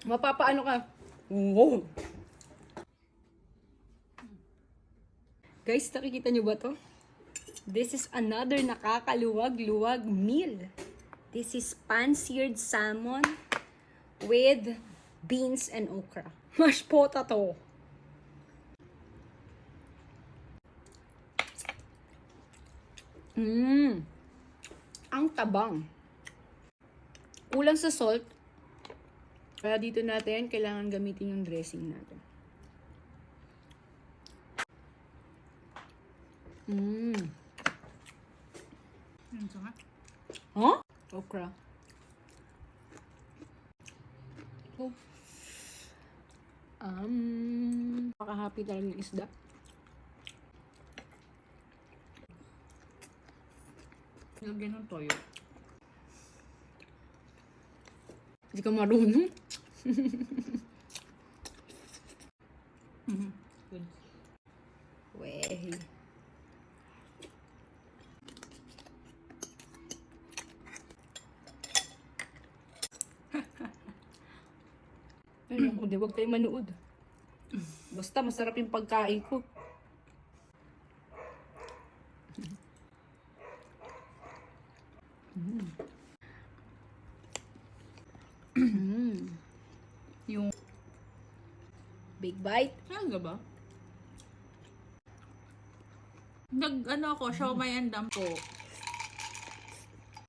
Mapapaano ka? Guys, nakikita nyo ba to? This is another nakakaluwag-luwag meal. This is pan-seared salmon with beans and okra. Mashed potato. Ang tabang. Kulang sa salt. Kaya dito natin, kailangan gamitin yung dressing natin. Huh? Okra. Oh. Makahappy talaga yung isda. Lagyan ng toyo. Hindi ka marunong. Good. Wey. Ayun ko, huwag kayo manood. Basta masarap yung pagkain ko. Yung Big bite. Talaga ba? Ano ako, siomay and dampo.